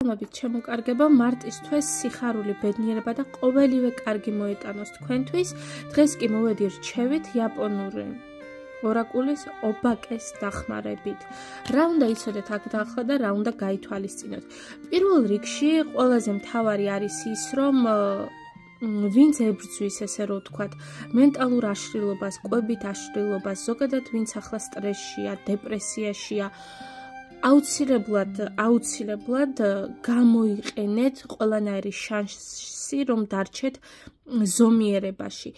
მობით შემოკარგება მარტის თვეს სიხარული ბედნიერება და ყოველივე კარგი მოეტანოს თქვენთვის. დღეს კი მოვედი რჩევით იაპონური ორაკულის ობაკეს დახმარებით. რა უნდა იცოდეთ აქ დაახლა და რა უნდა გაითვალისწინოთ. პირველ რიგში ყველაზე მთავარი არის ის, რომ ვინც ებრძვის, ესე რომ ვთქვათ, მენტალურ აშლილობას, კვებით აშლილობას, ზოგადად ვინც ახლა სტრესშია, დეპრესიაშია, აუცილებლად გამოიყენეთ ყველანაირი შანსი, რომ დარჩეთ ზომიერებაში.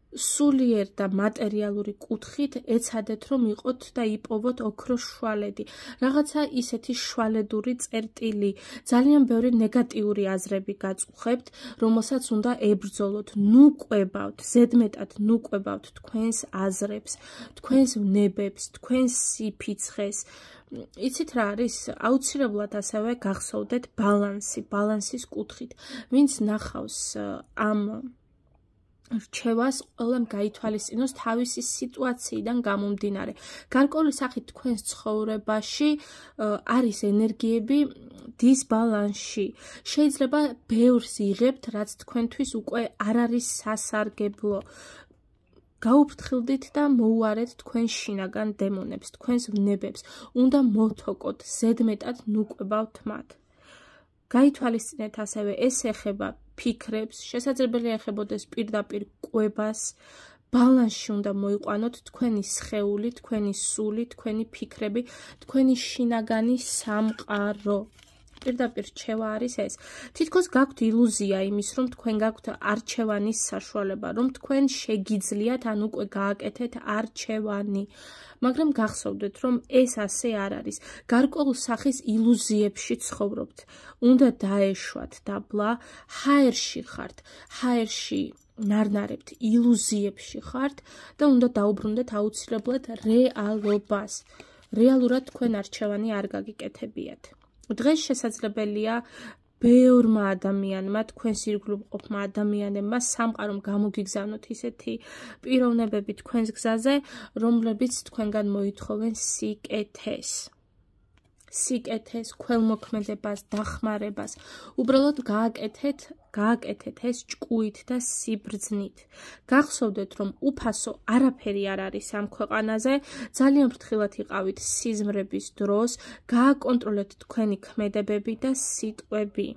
სულიერ და მატერიალური კუთხით ეცადეთ, რომ იყოთ და იპოვოთ ოქროს შვალედი. რაღაცა ისეთი შვალედური წერტილი, ძალიან ბევრი ნეგატიური აზრები გაწუხებთ, რომელსაც უნდა ებრძოლოთ. ნუკვებავთ, ზედმეტად ნუკვებავთ თქვენს აზრებს, თქვენს ვნებებს, თქვენს სიფიცხეს. იცით რა არის? აუცილებლად ასევე გახსოვდეთ ბალანსის კუთხით. ვინც ნახავს ამ რჩევას, ყველამ გაითვალისწინოს თავისი სიტუაციიდან გამომდინარე. გარკვეული სახით თქვენს ცხოვრებაში არის ენერგიები დისბალანსში. შეიძლება ბევრს იღებთ, რაც თქვენთვის უკვე არ არის სასარგებლო. გაუფრთხილდით და მოუარეთ თქვენ შინაგან დემონებს, თქვენს ვნებებს. უნდა მოთოკოთ, ზედმეტად ნუკვებავთ მათ. გაითვალისწინეთ ასევე, ეს ეხება ფიქრებს, შესაძლებელია ეხებოდეს პირდაპირ კვებას. ბალანსში უნდა მოიყვანოთ თქვენი სხეული, თქვენი სული, თქვენი ფიქრები, თქვენი შინაგანი სამყარო. პირდაპირ რჩევა არის ეს. თითქოს გაქვთ ილუზია იმის, რომ თქვენ გაქვთ არჩევანის საშუალება, რომ თქვენ შეგიძლიათ ან უკვე გააკეთეთ არჩევანი. მაგრამ გახსოვდეთ, რომ ეს ასე არ არის. გარკვეულ სახის ილუზიებში ცხოვრობთ. უნდა დაეშვათ დაბლა, ჰაერში ხართ, ჰაერში ნარნარებთ, ილუზიებში ხართ და უნდა დაუბრუნდეთ აუცილებლად რეალობას. რეალურად თქვენ არჩევანი არ გაგიკეთებიათ. დღეს შესაძლებელია ბევრმა ადამიანმა, თქვენს ირგვლივ მყოფმა ადამიანებმა სამყარომ გამოგიგზავნოთ ისეთი პიროვნებები თქვენს გზაზე, რომლებიც თქვენგან მოითხოვენ სიკეთეს. სიკეთეს, ქველმოქმედებას, დახმარებას. უბრალოდ გააკეთეთ ეს ჭკუით და სიბრძნით. გახსოვდეთ, რომ უფასო არაფერი არ არის ამ ქვეყანაზე, ძალიან ფრთხილად იყავით სიზმრების დროს, გააკონტროლეთ თქვენი ქმედებები და სიტყვები.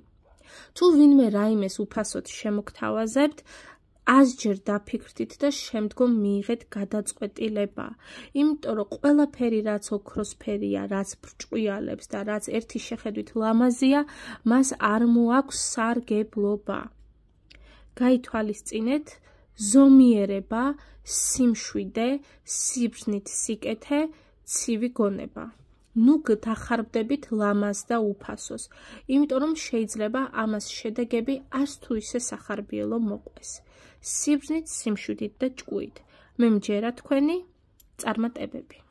თუ ვინმე რაიმეს უფასოდ შემოგთავაზებთ, 100-ჯერ დაფიქრდით და შემდგომ მიიღეთ გადაწყვეტილება. იმიტომ რომ ყველაფერი, რაც ოქროსფერია, რაც ბრჭყვიალებს და რაც ერთი შეხედვით ლამაზია, მას არ მოაქვს სარგებლობა. გაითვალისწინეთ, ზომიერება, სიმშვიდე, სიბრძნით სიკეთე, ცივი გონება. ნუ დახარბდებით ლამაზ და უფასოს, იმიტომ რომ შეიძლება ამას შედეგები არც თუ ისე სახარბიელო მოყვეს. სიბრძნით, სიმშვიდით და ჭკუით. მე მჯერა თქვენი წარმატებები.